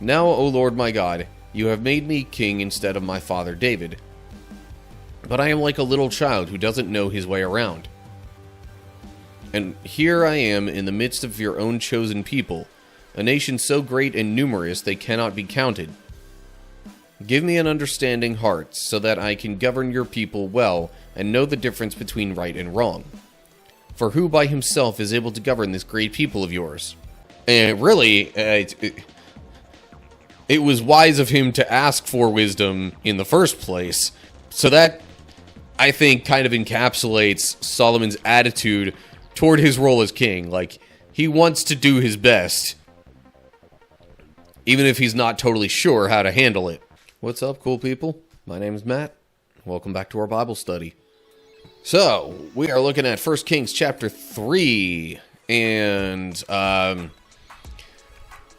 Now, O Lord my God, you have made me king instead of my father David. But I am like a little child who doesn't know his way around. And here I am in the midst of your own chosen people, a nation so great and numerous they cannot be counted. Give me an understanding heart, so that I can govern your people well and know the difference between right and wrong. For who by himself is able to govern this great people of yours? And really, it was wise of him to ask for wisdom in the first place. So that, I think, kind of encapsulates Solomon's attitude toward his role as king. Like, he wants to do his best, even if he's not totally sure how to handle it. What's up, cool people? My name is Matt. Welcome back to our Bible study. So, we are looking at 1 Kings chapter 3, and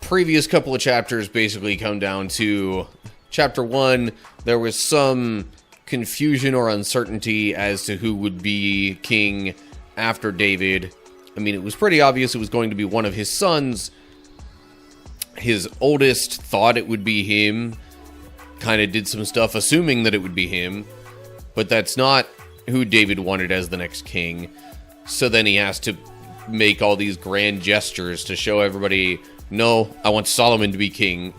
previous couple of chapters basically come down to chapter 1. There was some confusion or uncertainty as to who would be king after David. I mean, it was pretty obvious it was going to be one of his sons. His oldest thought it would be him, kind of did some stuff assuming that it would be him, but that's not who David wanted as the next king. So then he has to make all these grand gestures to show everybody, no, I want Solomon to be king,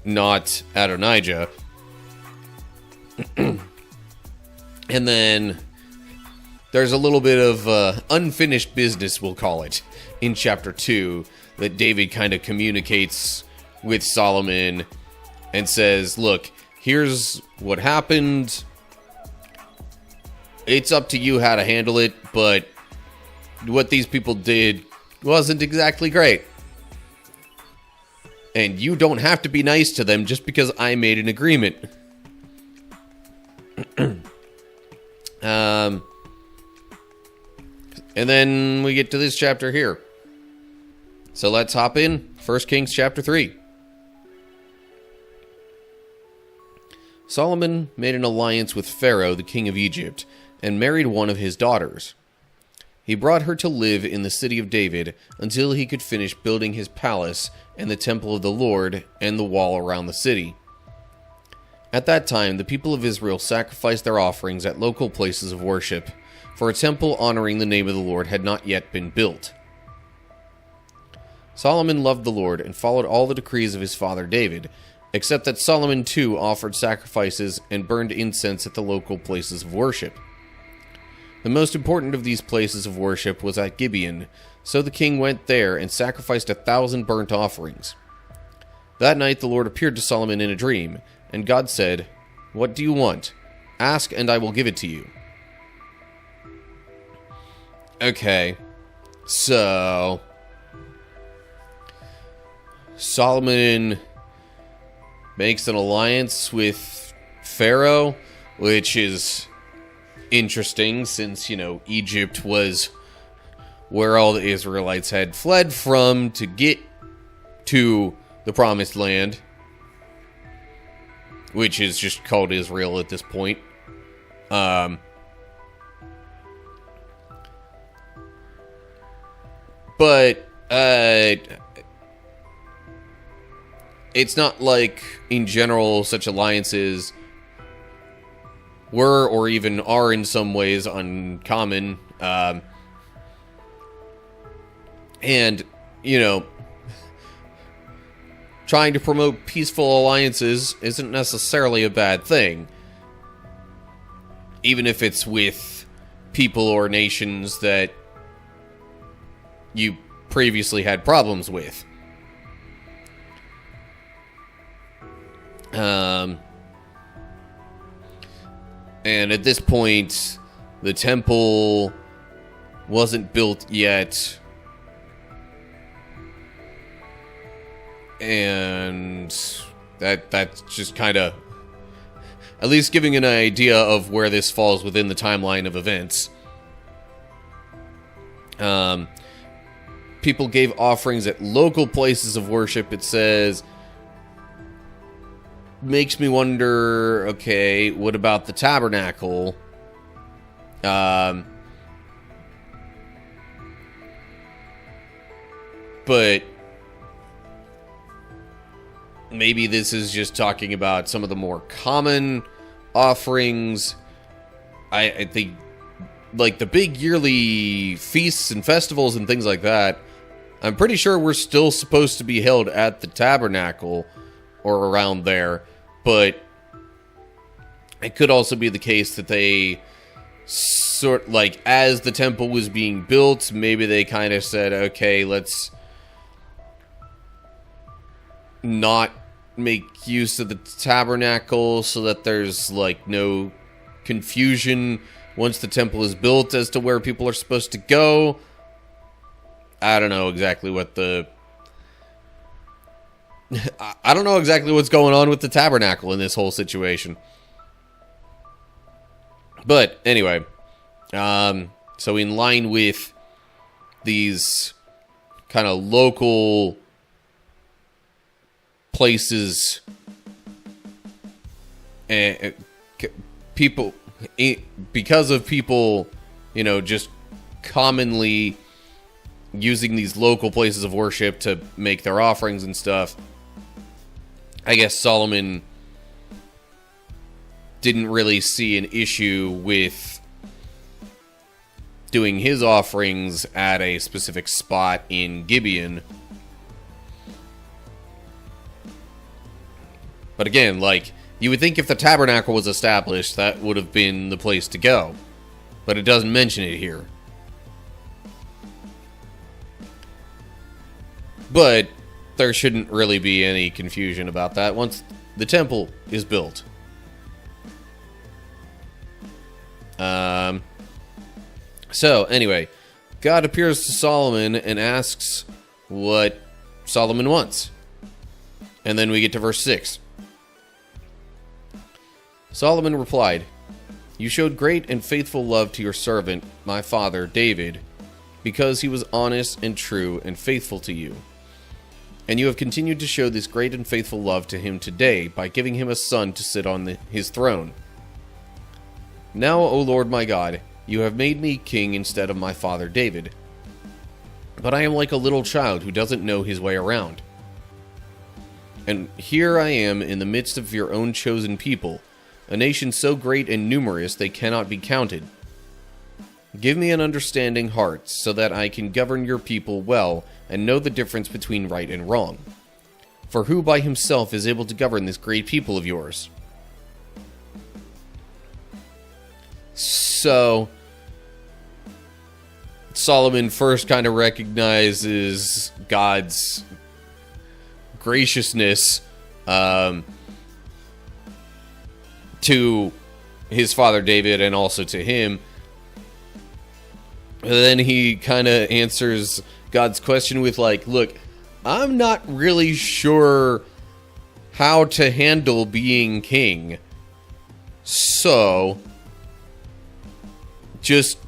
not Adonijah. And then there's a little bit of unfinished business, we'll call it, in chapter 2, that David kind of communicates with Solomon and says, look, here's what happened. It's up to you how to handle it, but what these people did wasn't exactly great. And you don't have to be nice to them just because I made an agreement. And then we get to this chapter here. So let's hop in. 1 Kings chapter 3. Solomon made an alliance with Pharaoh, the king of Egypt, and married one of his daughters. He brought her to live in the city of David until he could finish building his palace and the temple of the Lord and the wall around the city. At that time, the people of Israel sacrificed their offerings at local places of worship, for a temple honoring the name of the Lord had not yet been built. Solomon loved the Lord and followed all the decrees of his father David, except that Solomon too offered sacrifices and burned incense at the local places of worship. The most important of these places of worship was at Gibeon, so the king went there and sacrificed 1,000 burnt offerings. That night the Lord appeared to Solomon in a dream, and God said, "What do you want? Ask and I will give it to you." Okay, so Solomon makes an alliance with Pharaoh, which is interesting since, Egypt was where all the Israelites had fled from to get to the Promised Land, which is just called Israel at this point. But it's not like, in general, such alliances were or even are in some ways uncommon. And, trying to promote peaceful alliances isn't necessarily a bad thing, even if it's with people or nations that you previously had problems with. And at this point, the temple wasn't built yet. And that's just kind of at least giving an idea of where this falls within the timeline of events. People gave offerings at local places of worship, it says. Makes me wonder, okay, what about the tabernacle? But maybe this is just talking about some of the more common offerings. I think, like, the big yearly feasts and festivals and things like that, I'm pretty sure we're still supposed to be held at the tabernacle or around there, but it could also be the case that they like, as the temple was being built, maybe they kind of said, okay, let's not make use of the tabernacle so that there's, like, no confusion once the temple is built as to where people are supposed to go. I don't know exactly what I don't know exactly what's going on with the tabernacle in this whole situation. But anyway, so in line with these kind of local places, and people, because of people, you know, just commonly using these local places of worship to make their offerings and stuff, I guess Solomon didn't really see an issue with doing his offerings at a specific spot in Gibeon. But again, like, you would think if the tabernacle was established, that would have been the place to go. But it doesn't mention it here. But there shouldn't really be any confusion about that once the temple is built. So, anyway, God appears to Solomon and asks what Solomon wants. And then we get to verse 6. Solomon replied, "You showed great and faithful love to your servant, my father, David, because he was honest and true and faithful to you. And you have continued to show this great and faithful love to him today by giving him a son to sit on his throne. Now, O Lord my God, you have made me king instead of my father David. But I am like a little child who doesn't know his way around. And here I am in the midst of your own chosen people, a nation so great and numerous they cannot be counted. Give me an understanding heart so that I can govern your people well and know the difference between right and wrong. For who by himself is able to govern this great people of yours?" So, Solomon first kind of recognizes God's graciousness to his father David and also to him. And then he kind of answers God's question with, like, look, I'm not really sure how to handle being king. So, just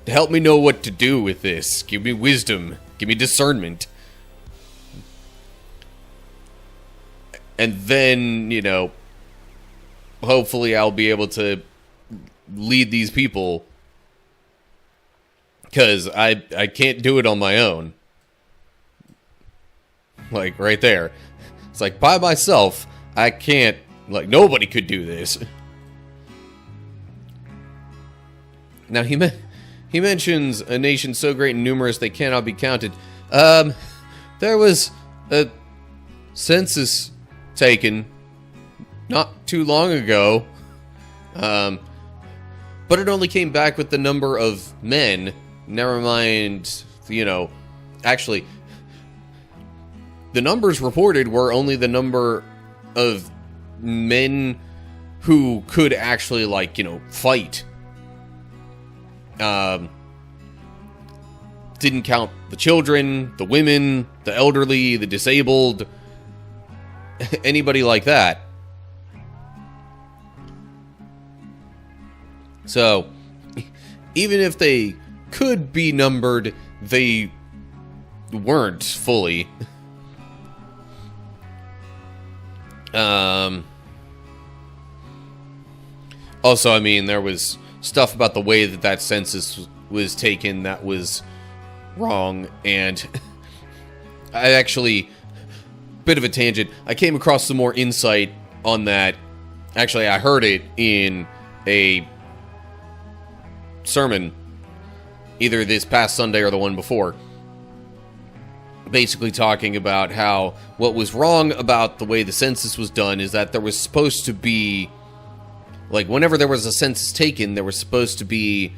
help me know what to do with this. Give me wisdom. Give me discernment. And then, you know, hopefully I'll be able to lead these people. Because I can't do it on my own. Like, right there. It's like, by myself, I can't, like, nobody could do this. Now, he mentions a nation so great and numerous they cannot be counted. There was a census taken not too long ago. But it only came back with the number of men. Never mind, you know, actually, the numbers reported were only the number of men who could actually, like, you know, fight. Didn't count the children, the women, the elderly, the disabled, anybody like that. So, even if they could be numbered, they weren't fully. Also, I mean, there was stuff about the way that census was taken that was wrong, and I actually bit of a tangent. I came across some more insight on that. Actually, I heard it in a sermon, either this past Sunday or the one before, basically talking about how what was wrong about the way the census was done is that there was supposed to be, like, whenever there was a census taken, there was supposed to be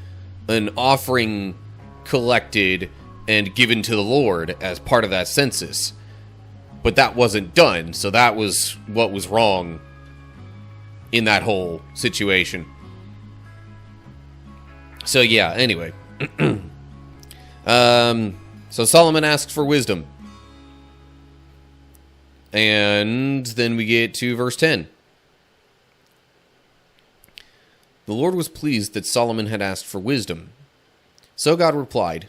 an offering collected and given to the Lord as part of that census. But that wasn't done, so that was what was wrong in that whole situation. So yeah, anyway. So Solomon asks for wisdom. And then we get to verse 10. The Lord was pleased that Solomon had asked for wisdom. So God replied,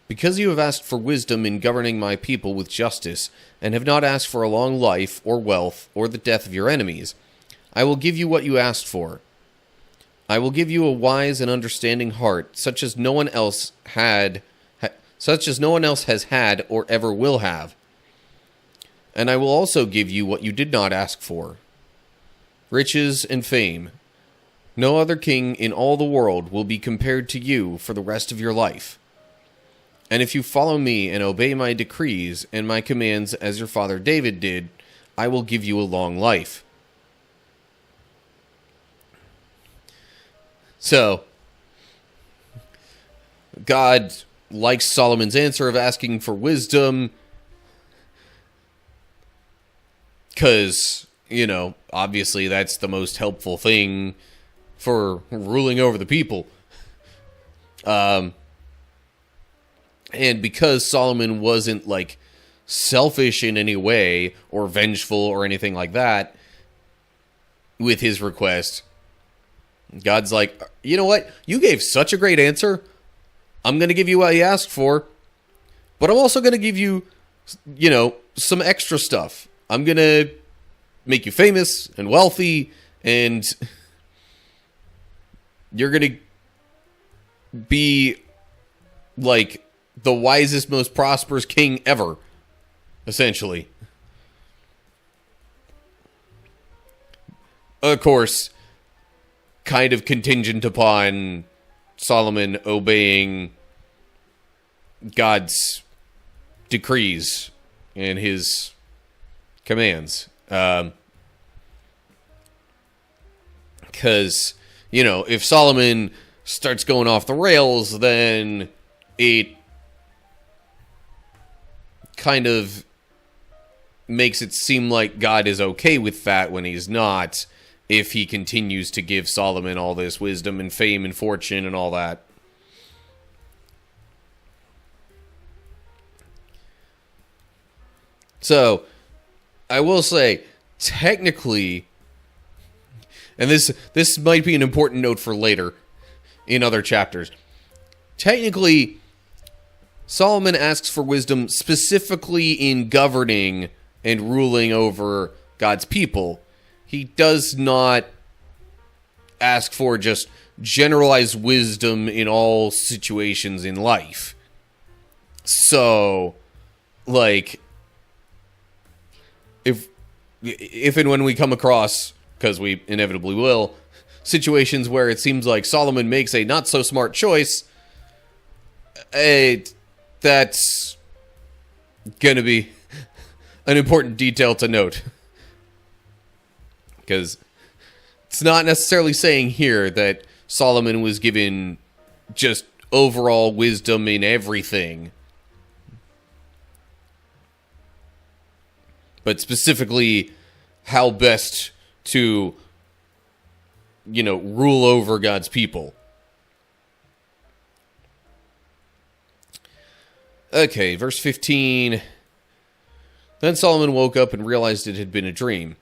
"Because you have asked for wisdom in governing my people with justice, and have not asked for a long life, or wealth, or the death of your enemies, I will give you what you asked for. I will give you a wise and understanding heart, such as no one else has had or ever will have. And I will also give you what you did not ask for: riches and fame. No other king in all the world will be compared to you for the rest of your life. And if you follow me and obey my decrees and my commands as your father David did, I will give you a long life." So, God likes Solomon's answer of asking for wisdom because, obviously that's the most helpful thing for ruling over the people. And because Solomon wasn't, selfish in any way or vengeful or anything like that with his request, God's like, you know what? You gave such a great answer. I'm going to give you what you asked for, but I'm also going to give you, some extra stuff. I'm going to make you famous and wealthy, and you're going to be like the wisest, most prosperous king ever, essentially. Of course, kind of contingent upon Solomon obeying God's decrees and his commands. Because, if Solomon starts going off the rails, then it kind of makes it seem like God is okay with that when he's not, if he continues to give Solomon all this wisdom and fame and fortune and all that. So, I will say, technically, and this might be an important note for later in other chapters, technically, Solomon asks for wisdom specifically in governing and ruling over God's people. He does not ask for just generalized wisdom in all situations in life. So, if and when we come across, because we inevitably will, situations where it seems like Solomon makes a not-so-smart choice, that's going to be an important detail to note. Because it's not necessarily saying here that Solomon was given just overall wisdom in everything, but specifically how best to, rule over God's people. Okay, verse 15. Then Solomon woke up and realized it had been a dream.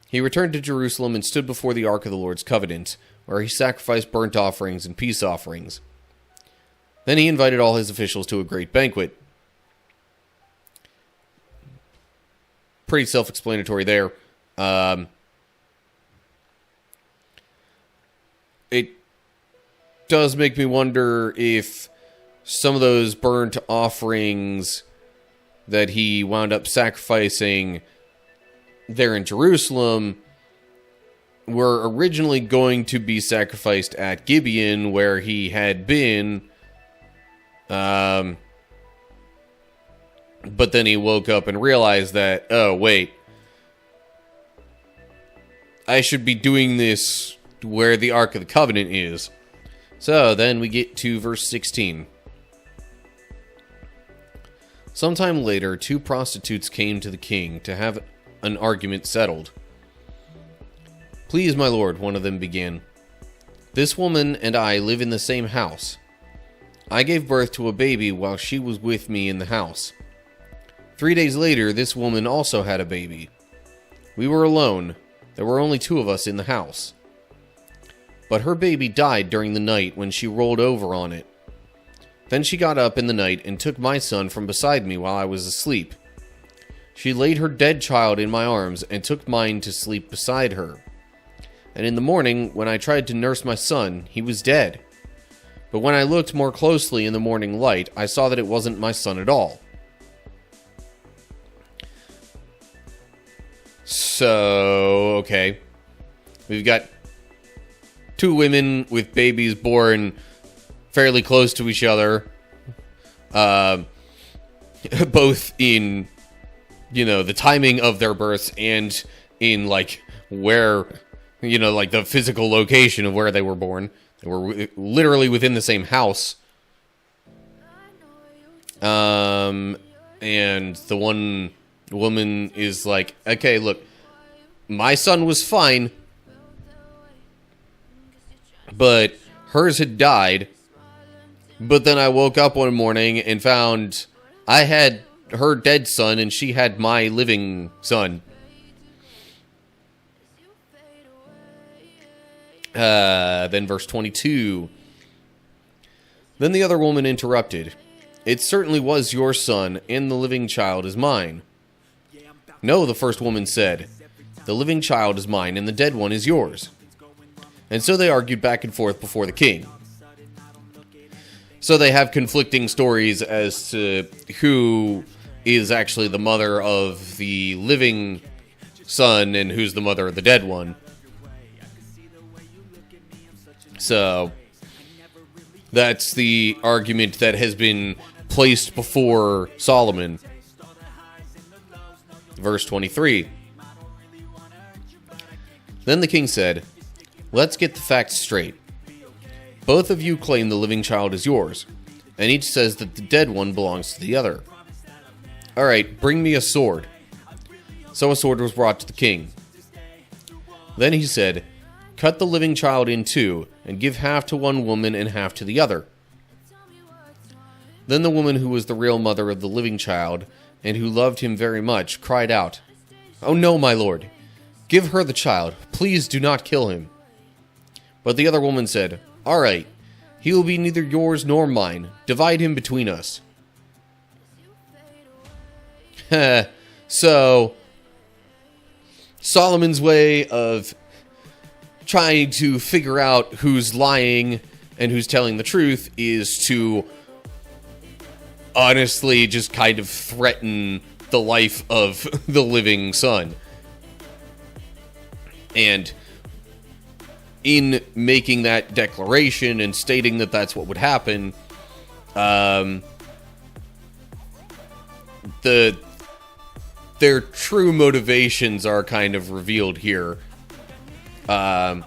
He returned to Jerusalem and stood before the ark of the Lord's covenant, where he sacrificed burnt offerings and peace offerings. Then he invited all his officials to a great banquet. Pretty self-explanatory there. It does make me wonder if some of those burnt offerings that he wound up sacrificing there in Jerusalem were originally going to be sacrificed at Gibeon, where he had been. But then he woke up and realized that, oh, wait. I should be doing this where the Ark of the Covenant is. So then we get to verse 16. Sometime later, 2 prostitutes came to the king to have an argument settled. "Please, my lord," one of them began. "This woman and I live in the same house. I gave birth to a baby while she was with me in the house. 3 days later, this woman also had a baby. We were alone. There were only 2 of us in the house. But her baby died during the night when she rolled over on it. Then she got up in the night and took my son from beside me while I was asleep. She laid her dead child in my arms and took mine to sleep beside her. And in the morning, when I tried to nurse my son, he was dead. But when I looked more closely in the morning light, I saw that it wasn't my son at all." So, okay. We've got 2 women with babies born fairly close to each other. Both in, the timing of their births and in, where, the physical location of where they were born. They were literally within the same house. And the one woman is like, okay, look, my son was fine, but hers had died. But then I woke up one morning and found I had her dead son and she had my living son. Then verse 22. Then the other woman interrupted. "It certainly was your son, and the living child is mine." "No," the first woman said. "The living child is mine, and the dead one is yours." And so they argued back and forth before the king. So they have conflicting stories as to who is actually the mother of the living son and who's the mother of the dead one. So that's the argument that has been placed before Solomon. Verse 23. Then the king said, "Let's get the facts straight. Both of you claim the living child is yours, and each says that the dead one belongs to the other. All right, bring me a sword." So a sword was brought to the king. Then he said, "Cut the living child in 2, and give half to one woman and half to the other." Then the woman who was the real mother of the living child, and who loved him very much, cried out, "Oh no, my lord! Give her the child. Please do not kill him." But the other woman said, "All right, he will be neither yours nor mine. Divide him between us." So, Solomon's way of trying to figure out who's lying and who's telling the truth is to honestly just kind of threaten the life of the living son. And in making that declaration and stating that that's what would happen, their true motivations are kind of revealed here. The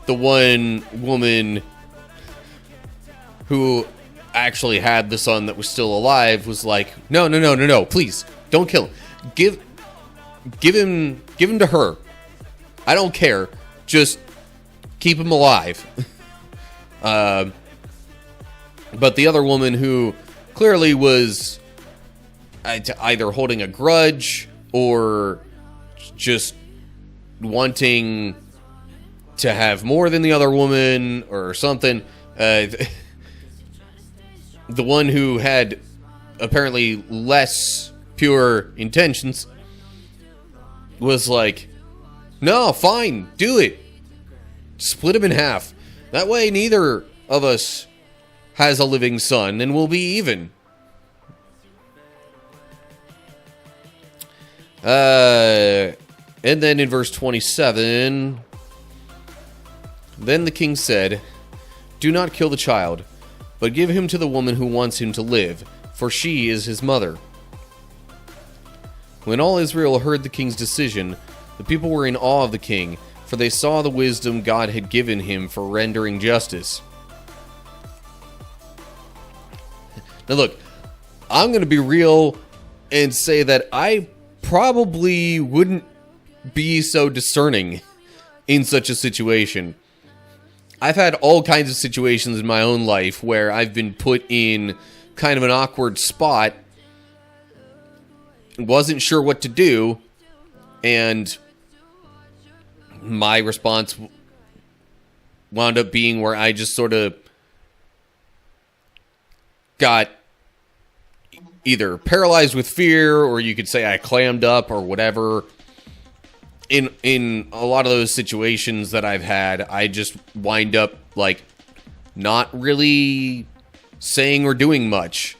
one woman who actually had the son that was still alive was like, no, please, don't kill him. Give him to her. I don't care. Just keep him alive. But the other woman, who clearly was either holding a grudge or just wanting to have more than the other woman or something, the one who had apparently less pure intentions was like, "No, fine, do it. Split him in half. That way neither of us has a living son and we'll be even." And then in verse 27, then the king said, "Do not kill the child, but give him to the woman who wants him to live, for she is his mother." When all Israel heard the king's decision, the people were in awe of the king, for they saw the wisdom God had given him for rendering justice. Now look, I'm going to be real and say that I probably wouldn't be so discerning in such a situation. I've had all kinds of situations in my own life where I've been put in kind of an awkward spot, wasn't sure what to do, and my response wound up being where I just sort of got either paralyzed with fear, or you could say I clammed up or whatever. In a lot of those situations that I've had, I just wind up like not really saying or doing much.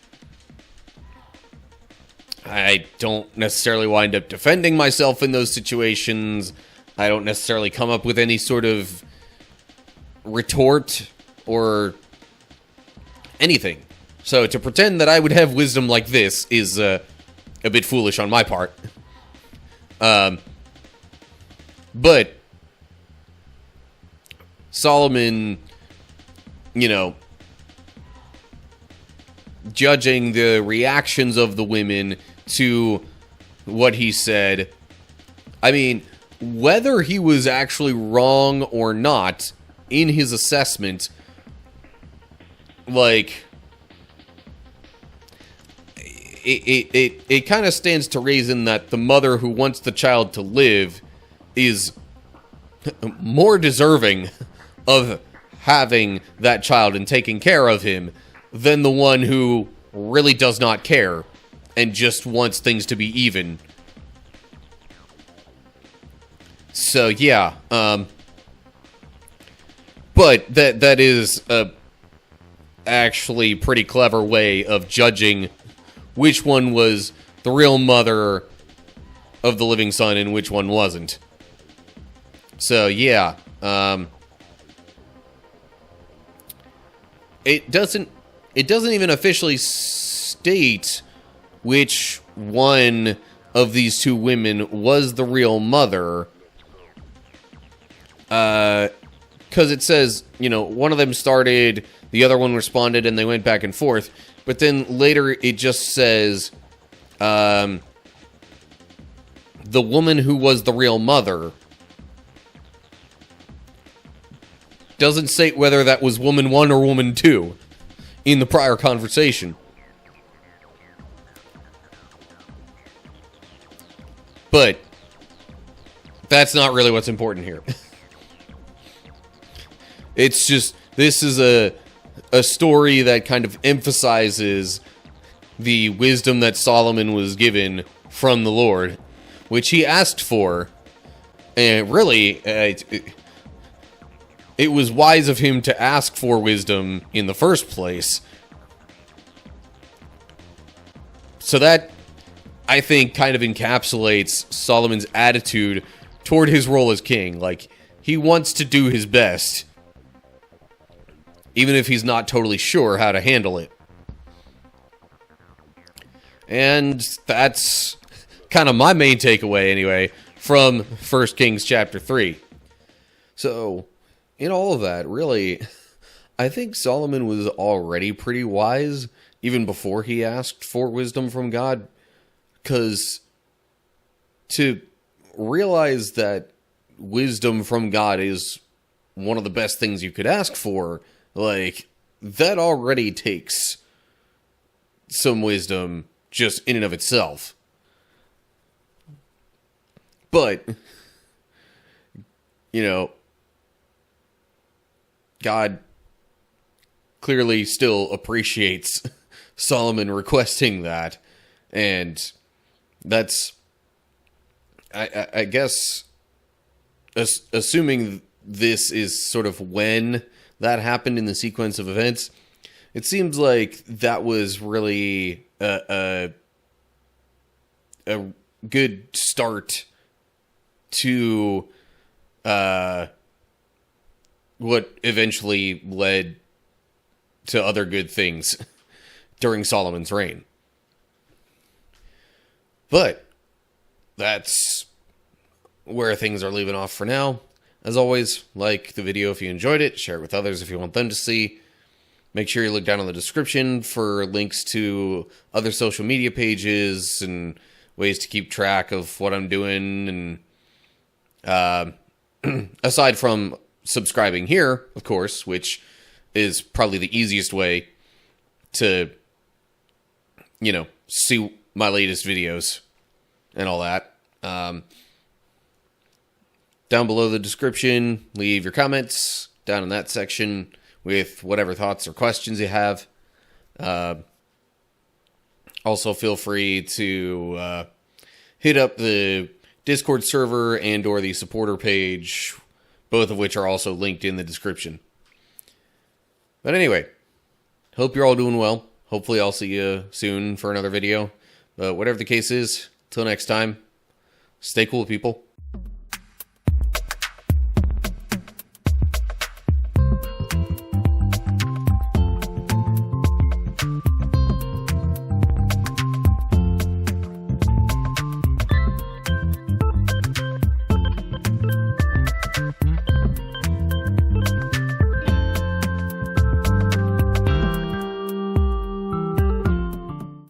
I don't necessarily wind up defending myself in those situations. I don't necessarily come up with any sort of retort or anything. So to pretend that I would have wisdom like this is a bit foolish on my part. But Solomon, judging the reactions of the women to what he said, I mean, whether he was actually wrong or not in his assessment, like, it kind of stands to reason that the mother who wants the child to live is more deserving of having that child and taking care of him than the one who really does not care and just wants things to be even. So yeah, but that is a actually pretty clever way of judging which one was the real mother of the living son and which one wasn't. So yeah, it doesn't even officially state which one of these two women was the real mother. Because it says, one of them started, the other one responded, and they went back and forth. But then later it just says, the woman who was the real mother. Doesn't say whether that was woman 1 or woman 2 in the prior conversation. But that's not really what's important here. It's just, this is a story that kind of emphasizes the wisdom that Solomon was given from the Lord, which he asked for. And really, it was wise of him to ask for wisdom in the first place. So that, I think, kind of encapsulates Solomon's attitude toward his role as king. Like, he wants to do his best, even if he's not totally sure how to handle it. And that's kind of my main takeaway, anyway, from 1 Kings chapter 3. So, in all of that, really, I think Solomon was already pretty wise, even before he asked for wisdom from God. Because to realize that wisdom from God is one of the best things you could ask for, like, that already takes some wisdom just in and of itself. But, God clearly still appreciates Solomon requesting that. And that's, I guess, assuming this is sort of when that happened in the sequence of events, it seems like that was really a good start to what eventually led to other good things during Solomon's reign. But that's where things are leaving off for now. As always, like the video if you enjoyed it, share it with others if you want them to see. Make sure you look down in the description for links to other social media pages and ways to keep track of what I'm doing. And aside from subscribing here, of course, which is probably the easiest way to, see my latest videos and all that. Down below the description, leave your comments down in that section with whatever thoughts or questions you have. Also, feel free to hit up the Discord server and or the supporter page, both of which are also linked in the description. But anyway, hope you're all doing well. Hopefully I'll see you soon for another video. But whatever the case is, till next time, stay cool, people.